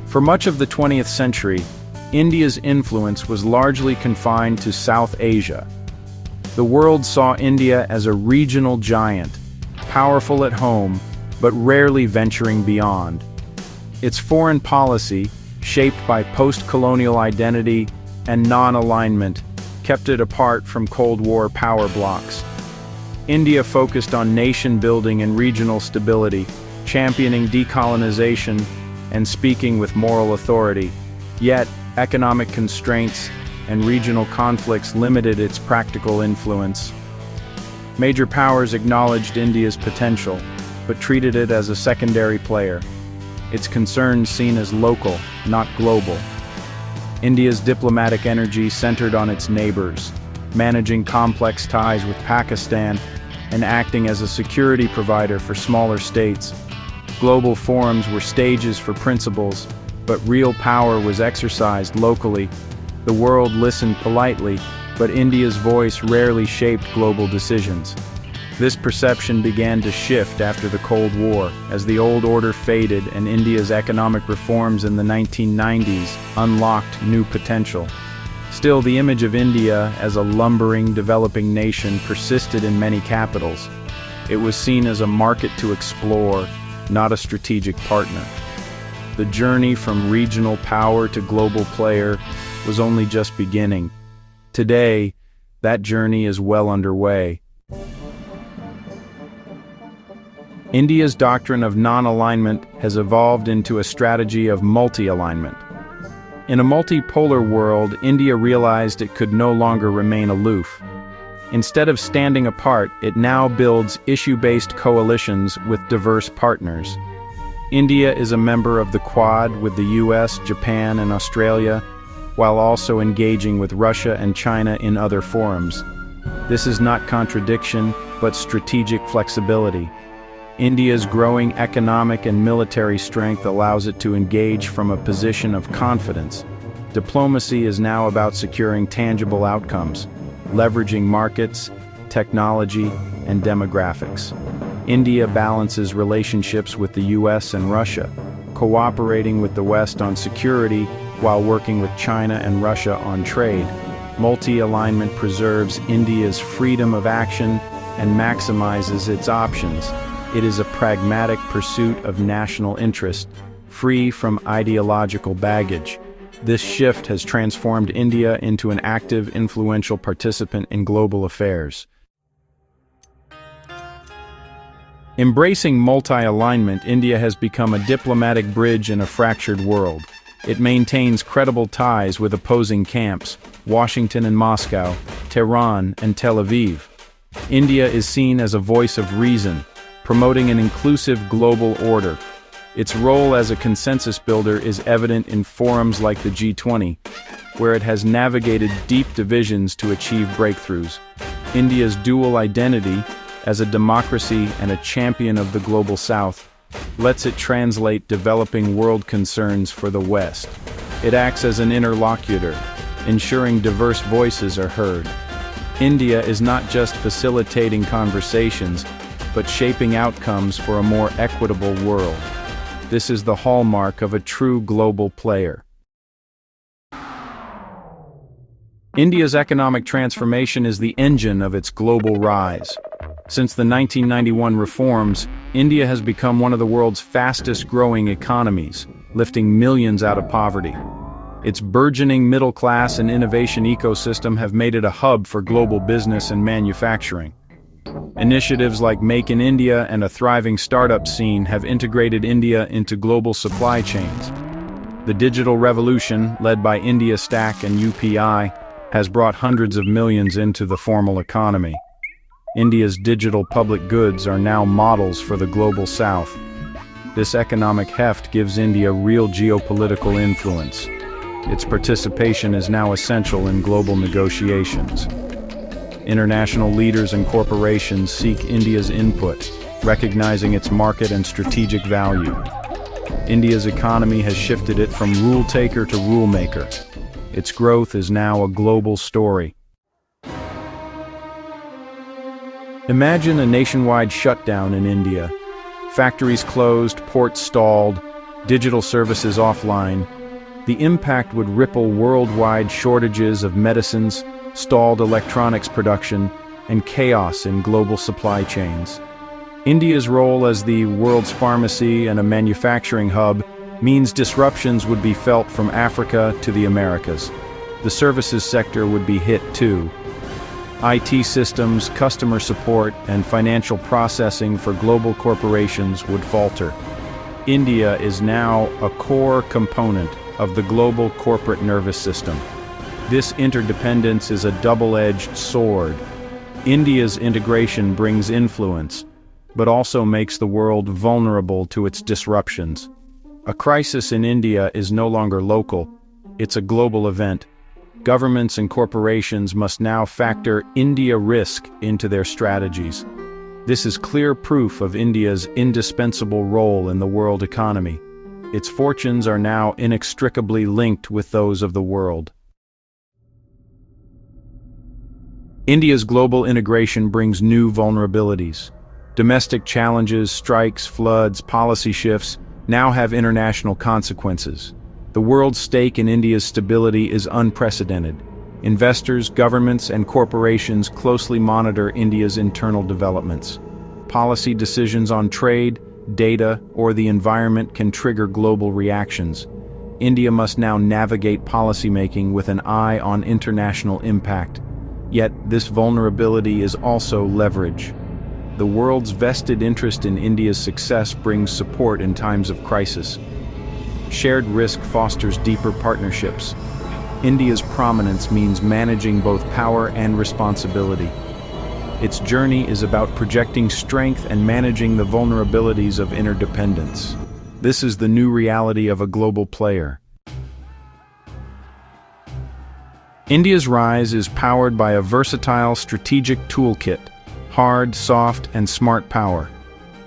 For much of the 20th century, India's influence was largely confined to South Asia. The world saw India as a regional giant, powerful at home, but rarely venturing beyond. Its foreign policy, shaped by post-colonial identity and non-alignment, kept it apart from Cold War power blocs. India focused on nation-building and regional stability, championing decolonization and speaking with moral authority. Yet, economic constraints and regional conflicts limited its practical influence. Major powers acknowledged India's potential, but treated it as a secondary player, its concerns seen as local, not global. India's diplomatic energy centered on its neighbors, managing complex ties with Pakistan and acting as a security provider for smaller states. Global forums were stages for principles, but real power was exercised locally. The world listened politely, but India's voice rarely shaped global decisions. This perception began to shift after the Cold War, as the old order faded and India's economic reforms in the 1990s unlocked new potential. Still, the image of India as a lumbering, developing nation persisted in many capitals. It was seen as a market to explore, not a strategic partner. The journey from regional power to global player was only just beginning. Today, that journey is well underway. India's doctrine of non-alignment has evolved into a strategy of multi-alignment. In a multipolar world, India realized it could no longer remain aloof. Instead of standing apart, it now builds issue-based coalitions with diverse partners. India is a member of the Quad with the US, Japan, and Australia, while also engaging with Russia and China in other forums. This is not contradiction, but strategic flexibility. India's growing economic and military strength allows it to engage from a position of confidence. Diplomacy is now about securing tangible outcomes, leveraging markets, technology, and demographics. India balances relationships with the US and Russia, cooperating with the West on security while working with China and Russia on trade. Multi-alignment preserves India's freedom of action and maximizes its options. It is a pragmatic pursuit of national interest, free from ideological baggage. This shift has transformed India into an active, influential participant in global affairs. Embracing multi-alignment, India has become a diplomatic bridge in a fractured world. It maintains credible ties with opposing camps, Washington and Moscow, Tehran and Tel Aviv. India is seen as a voice of reason, promoting an inclusive global order. Its role as a consensus builder is evident in forums like the G20, where it has navigated deep divisions to achieve breakthroughs. India's dual identity, as a democracy and a champion of the global South, lets it translate developing world concerns for the West. It acts as an interlocutor, ensuring diverse voices are heard. India is not just facilitating conversations, but shaping outcomes for a more equitable world. This is the hallmark of a true global player. India's economic transformation is the engine of its global rise. Since the 1991 reforms, India has become one of the world's fastest-growing economies, lifting millions out of poverty. Its burgeoning middle-class and innovation ecosystem have made it a hub for global business and manufacturing. Initiatives like Make in India and a thriving startup scene have integrated India into global supply chains. The digital revolution, led by India Stack and UPI, has brought hundreds of millions into the formal economy. India's digital public goods are now models for the global South. This economic heft gives India real geopolitical influence. Its participation is now essential in global negotiations. International leaders and corporations seek India's input, recognizing its market and strategic value. India's economy has shifted it from rule-taker to rule-maker. Its growth is now a global story. Imagine a nationwide shutdown in India. Factories closed, ports stalled, digital services offline, the impact would ripple worldwide shortages of medicines, stalled electronics production, and chaos in global supply chains. India's role as the world's pharmacy and a manufacturing hub means disruptions would be felt from Africa to the Americas. The services sector would be hit too. IT systems, customer support, and financial processing for global corporations would falter. India is now a core component of the global corporate nervous system. This interdependence is a double-edged sword. India's integration brings influence, but also makes the world vulnerable to its disruptions. A crisis in India is no longer local, it's a global event. Governments and corporations must now factor India risk into their strategies. This is clear proof of India's indispensable role in the world economy. Its fortunes are now inextricably linked with those of the world. India's global integration brings new vulnerabilities. Domestic challenges, strikes, floods, policy shifts now have international consequences. The world's stake in India's stability is unprecedented. Investors, governments, and corporations closely monitor India's internal developments. Policy decisions on trade, data, or the environment can trigger global reactions. India must now navigate policymaking with an eye on international impact. Yet, this vulnerability is also leverage. The world's vested interest in India's success brings support in times of crisis. Shared risk fosters deeper partnerships. India's prominence means managing both power and responsibility. Its journey is about projecting strength and managing the vulnerabilities of interdependence. This is the new reality of a global player. India's rise is powered by a versatile strategic toolkit: hard, soft, and smart power.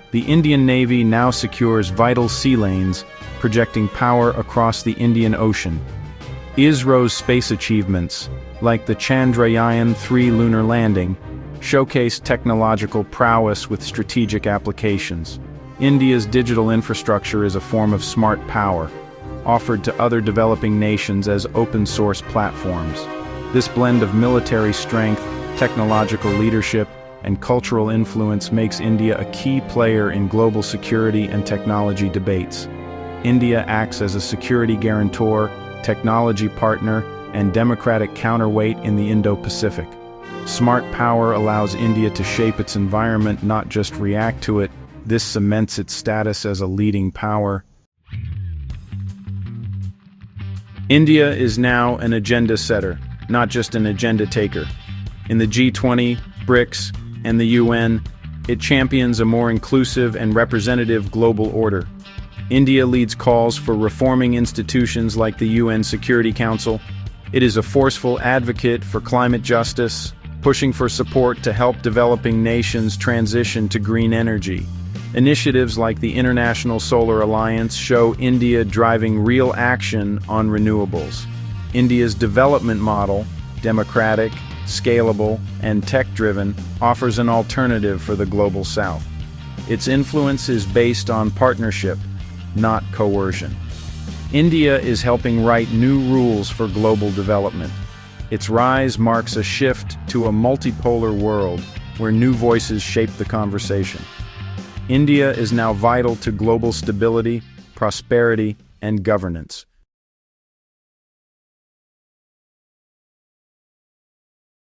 The Indian Navy now secures vital sea lanes, projecting power across the Indian Ocean. ISRO's space achievements, like the Chandrayaan-3 lunar landing, showcase technological prowess with strategic applications. India's digital infrastructure is a form of smart power, offered to other developing nations as open-source platforms. This blend of military strength, technological leadership, and cultural influence makes India a key player in global security and technology debates. India acts as a security guarantor, technology partner, and democratic counterweight in the Indo-Pacific. Smart power allows India to shape its environment, not just react to it. This cements its status as a leading power. India is now an agenda setter, not just an agenda taker. In the G20, BRICS, and the UN, it champions a more inclusive and representative global order. India leads calls for reforming institutions like the UN Security Council. It is a forceful advocate for climate justice, pushing for support to help developing nations transition to green energy. Initiatives like the International Solar Alliance show India driving real action on renewables. India's development model, democratic, scalable, and tech-driven, offers an alternative for the global South. Its influence is based on partnership, not coercion. India is helping write new rules for global development. Its rise marks a shift to a multipolar world where new voices shape the conversation. India is now vital to global stability, prosperity, and governance.